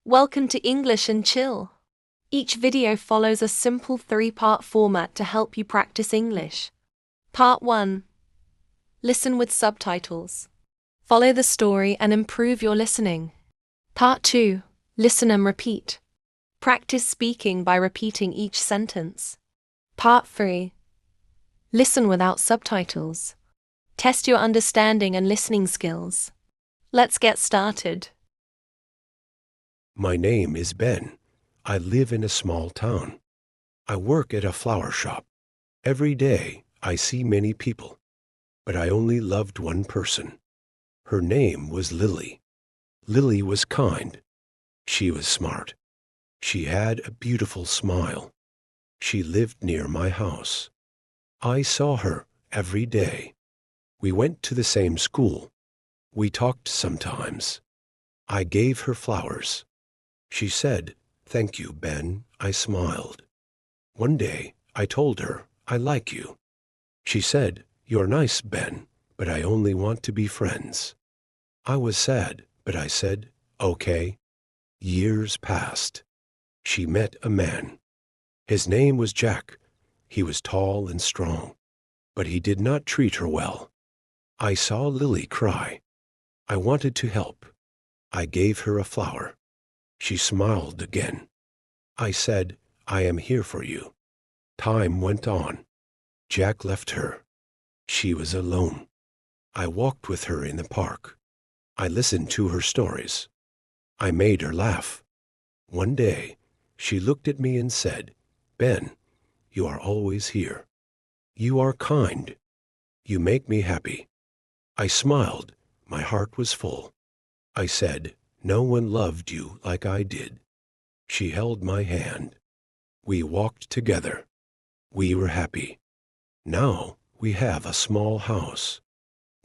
Welcome to English and Chill. Each video follows a simple 3-part format to help you practice English. Part 1. Listen with subtitles. Follow the story and improve your listening. Part 2. Listen and repeat. Practice speaking by repeating each sentence. Part 3. Listen without subtitles. Test your understanding and listening skills. Let's get started. My name is Ben. I live in a small town. I work at a flower shop. Every day I see many people, but I only loved one person. Her name was Lily. Lily was kind. She was smart. She had a beautiful smile. She lived near my house. I saw her every day. We went to the same school. We talked sometimes. I gave her flowers. She said, "Thank you, Ben." I smiled. One day, I told her, "I like you." She said, "You're nice, Ben, but I only want to be friends." I was sad, but I said, "Okay." Years passed. She met a man. His name was Jack. He was tall and strong, but he did not treat her well. I saw Lily cry. I wanted to help. I gave her a flower. She smiled again. I said, "I am here for you." Time went on. Jack left her. She was alone. I walked with her in the park. I listened to her stories. I made her laugh. One day, she looked at me and said, "Ben, you are always here. You are kind. You make me happy." I smiled. My heart was full. I said, "No one loved you like I did." She held my hand. We walked together. We were happy. Now we have a small house.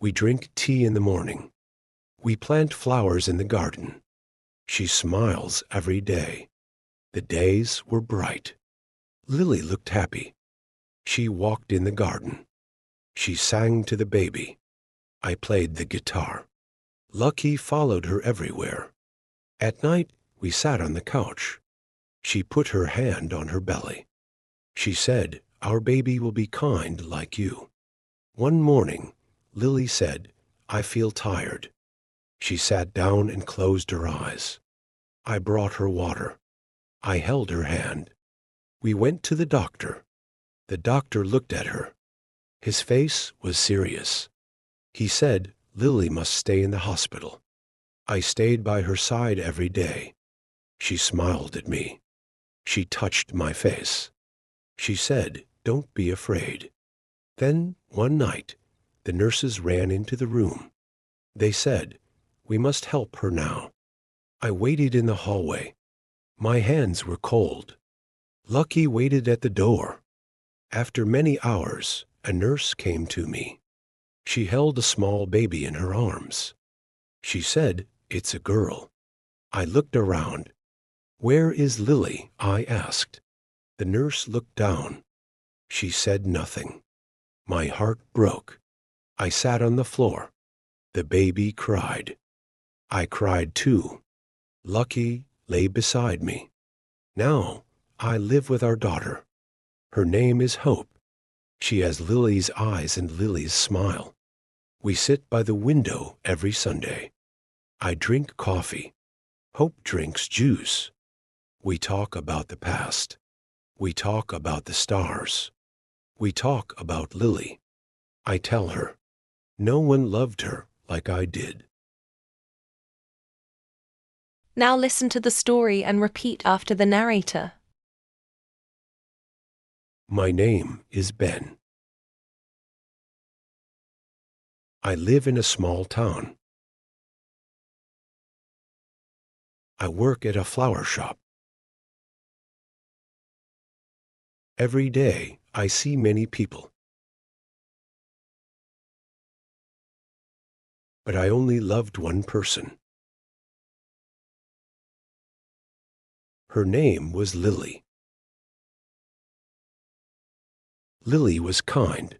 We drink tea in the morning. We plant flowers in the garden. She smiles every day. The days were bright. Lily looked happy. She walked in the garden. She sang to the baby. I played the guitar. Lucky followed her everywhere. At night, we sat on the couch. She put her hand on her belly. She said, "Our baby will be kind like you." One morning, Lily said, "I feel tired." She sat down and closed her eyes. I brought her water. I held her hand. We went to the doctor. The doctor looked at her. His face was serious. He said, "Lily must stay in the hospital." I stayed by her side every day. She smiled at me. She touched my face. She said, "Don't be afraid." Then, one night, the nurses ran into the room. They said, "We must help her now." I waited in the hallway. My hands were cold. Lucky waited at the door. After many hours, a nurse came to me. She held a small baby in her arms. She said, "It's a girl." I looked around. "Where is Lily?" I asked. The nurse looked down. She said nothing. My heart broke. I sat on the floor. The baby cried. I cried too. Lucky lay beside me. Now I live with our daughter. Her name is Hope. She has Lily's eyes and Lily's smile. We sit by the window every Sunday. I drink coffee. Hope drinks juice. We talk about the past. We talk about the stars. We talk about Lily. I tell her, no one loved her like I did. Now listen to the story and repeat after the narrator. My name is Ben. I live in a small town. I work at a flower shop. Every day I see many people, but I only loved one person. Her name was Lily. Lily was kind.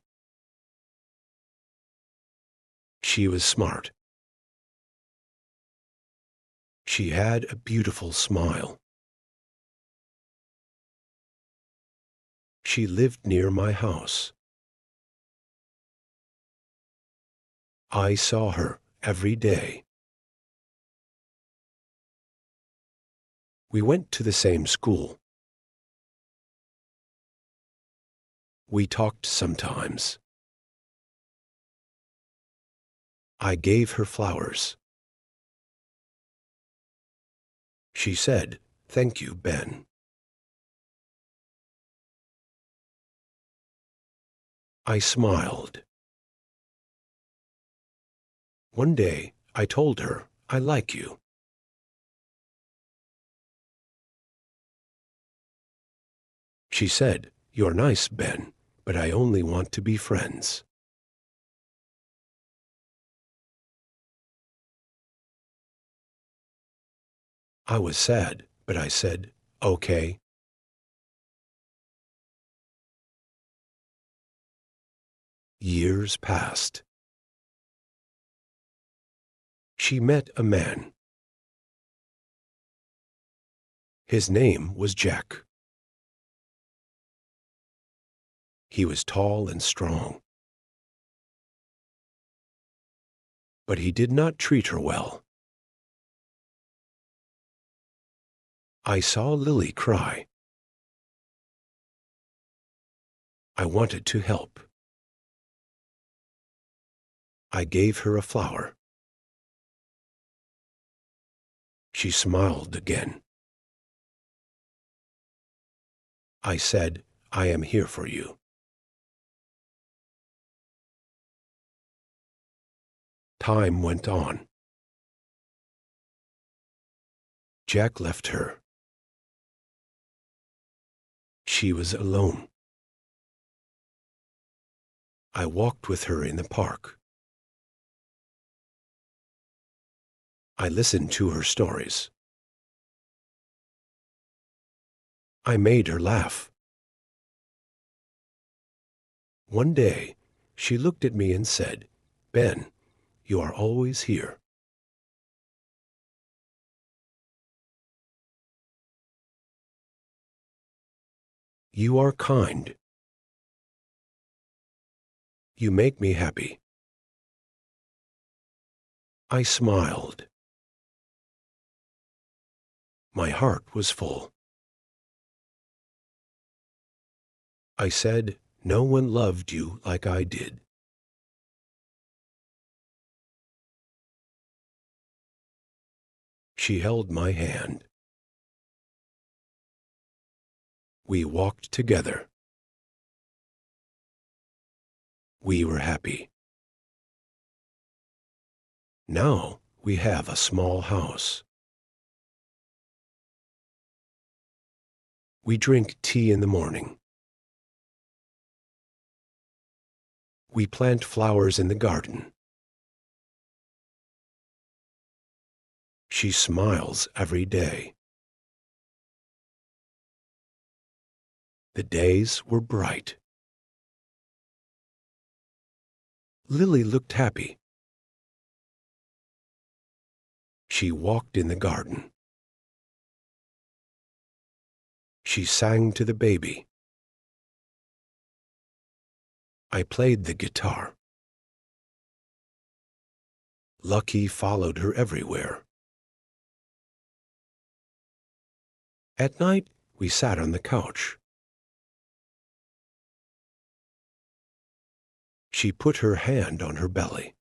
She was smart. She had a beautiful smile. She lived near my house. I saw her every day. We went to the same school. We talked sometimes. I gave her flowers. She said, "Thank you, Ben." I smiled. One day, I told her, "I like you." She said, "You're nice, Ben, but I only want to be friends." I was sad, but I said, "Okay." Years passed. She met a man. His name was Jack. He was tall and strong, but he did not treat her well. I saw Lily cry. I wanted to help. I gave her a flower. She smiled again. I said, "I am here for you." Time went on. Jack left her. She was alone. I walked with her in the park. I listened to her stories. I made her laugh. One day, she looked at me and said, "Ben, you are always here." You are kind. You make me happy. I smiled. My heart was full. I said, "No one loved you like I did." She held my hand. We walked together. We were happy. Now we have a small house. We drink tea in the morning. We plant flowers in the garden. She smiles every day. The days were bright. Lily looked happy. She walked in the garden. She sang to the baby. I played the guitar. Lucky followed her everywhere. At night, we sat on the couch. She put her hand on her belly.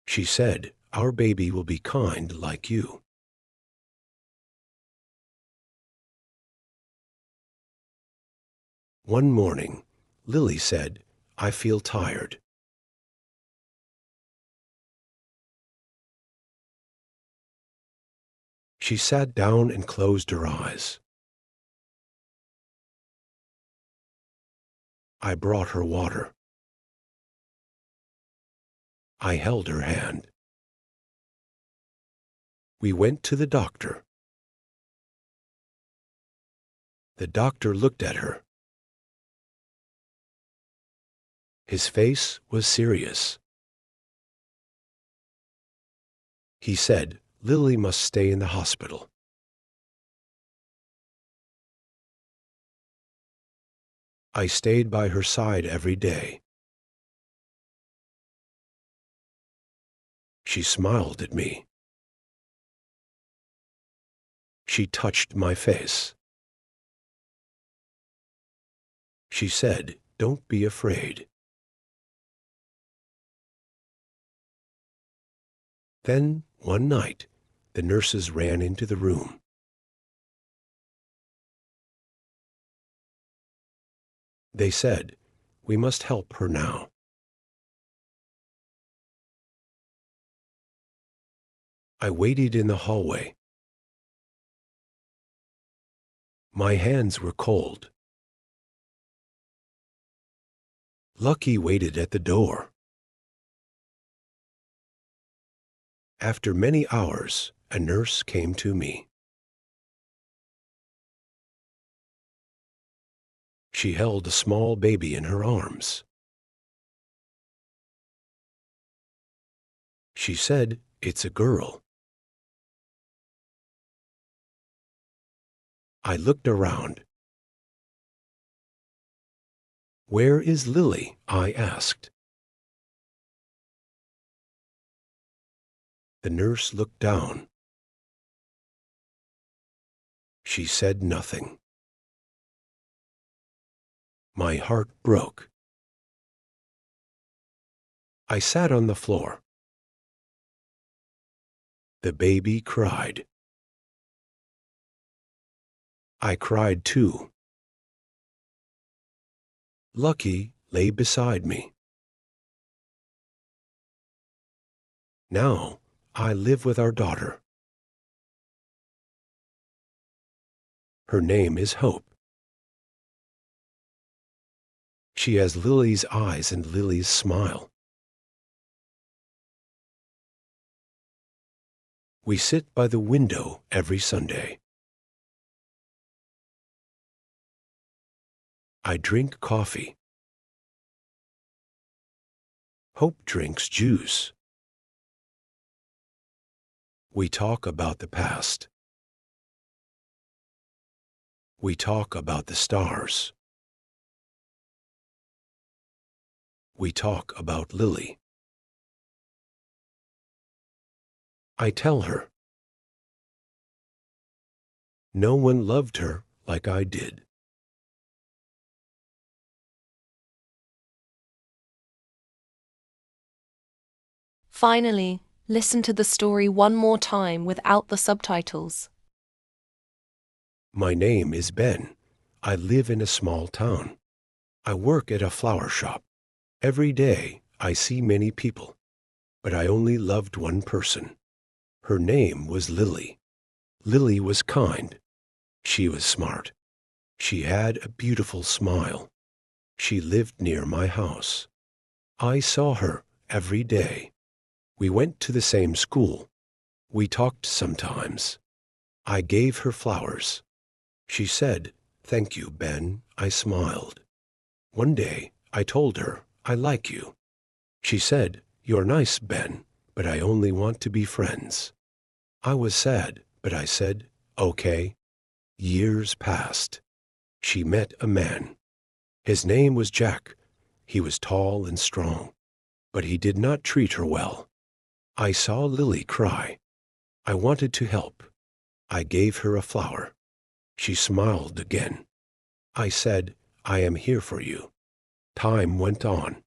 She said, "Our baby will be kind like you." One morning, Lily said, "I feel tired." She sat down and closed her eyes. I brought her water. I held her hand. We went to the doctor. The doctor looked at her. His face was serious. He said, Lily must stay in the hospital. I stayed by her side every day. She smiled at me. She touched my face. She said, "Don't be afraid." Then, one night, the nurses ran into the room. They said, "We must help her now." I waited in the hallway. My hands were cold. Lucky waited at the door. After many hours, a nurse came to me. She held a small baby in her arms. She said, "It's a girl." I looked around. "Where is Lily?" I asked. The nurse looked down. She said nothing. My heart broke. I sat on the floor. The baby cried. I cried too. Lucky lay beside me. Now I live with our daughter. Her name is Hope. She has Lily's eyes and Lily's smile. We sit by the window every Sunday. I drink coffee. Hope drinks juice. We talk about the past. We talk about the stars. We talk about Lily. I tell her. No one loved her like I did. Finally, listen to the story one more time without the subtitles. My name is Ben. I live in a small town. I work at a flower shop. Every day I see many people, but I only loved one person. Her name was Lily. Lily was kind. She was smart. She had a beautiful smile. She lived near my house. I saw her every day. We went to the same school. We talked sometimes. I gave her flowers. She said, "Thank you, Ben." I smiled. One day I told her, "I like you." She said, "You're nice, Ben, but I only want to be friends." I was sad, but I said, "Okay." Years passed. She met a man. His name was Jack. He was tall and strong, but he did not treat her well. I saw Lily cry. I wanted to help. I gave her a flower. She smiled again. I said, "I am here for you." Time went on.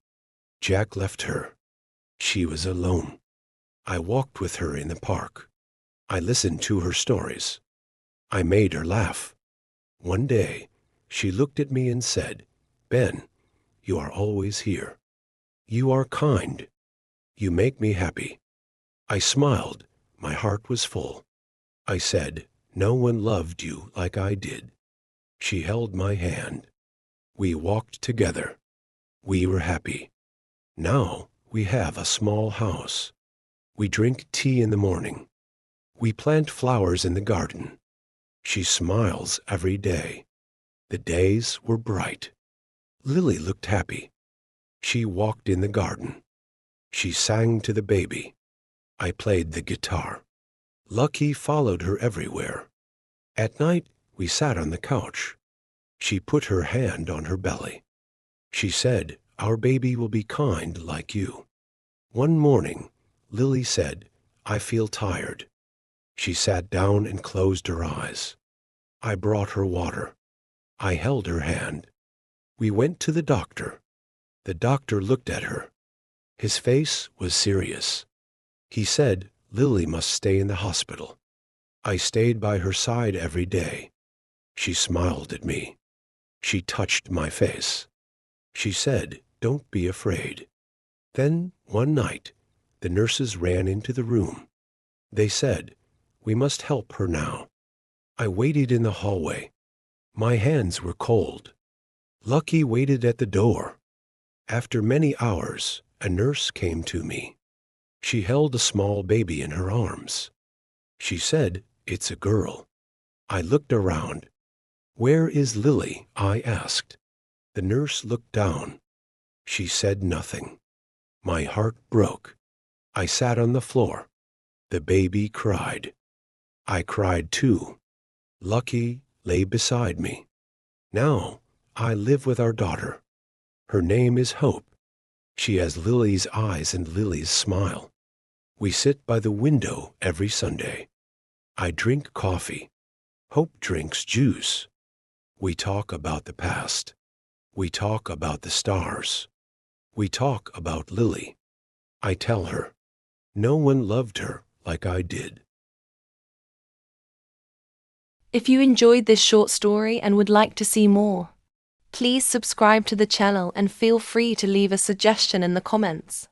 Jack left her. She was alone. I walked with her in the park. I listened to her stories. I made her laugh. One day, she looked at me and said, "Ben, you are always here. You are kind. You make me happy." I smiled. My heart was full. I said, "No one loved you like I did." She held my hand. We walked together. We were happy. Now we have a small house. We drink tea in the morning. We plant flowers in the garden. She smiles every day. The days were bright. Lily looked happy. She walked in the garden. She sang to the baby. I played the guitar. Lucky followed her everywhere. At night, we sat on the couch. She put her hand on her belly. She said, "Our baby will be kind like you." One morning, Lily said, "I feel tired." She sat down and closed her eyes. I brought her water. I held her hand. We went to the doctor. The doctor looked at her. His face was serious. He said, "Lily must stay in the hospital." I stayed by her side every day. She smiled at me. She touched my face. She said, "Don't be afraid." Then, one night, the nurses ran into the room. They said, "We must help her now." I waited in the hallway. My hands were cold. Lucky waited at the door. After many hours, a nurse came to me. She held a small baby in her arms. She said, "It's a girl." I looked around. "Where is Lily?" I asked. The nurse looked down. She said nothing. My heart broke. I sat on the floor. The baby cried. I cried too. Lucky lay beside me. Now I live with our daughter. Her name is Hope. She has Lily's eyes and Lily's smile. We sit by the window every Sunday. I drink coffee. Hope drinks juice. We talk about the past. We talk about the stars. We talk about Lily. I tell her, no one loved her like I did. If you enjoyed this short story and would like to see more, please subscribe to the channel and feel free to leave a suggestion in the comments.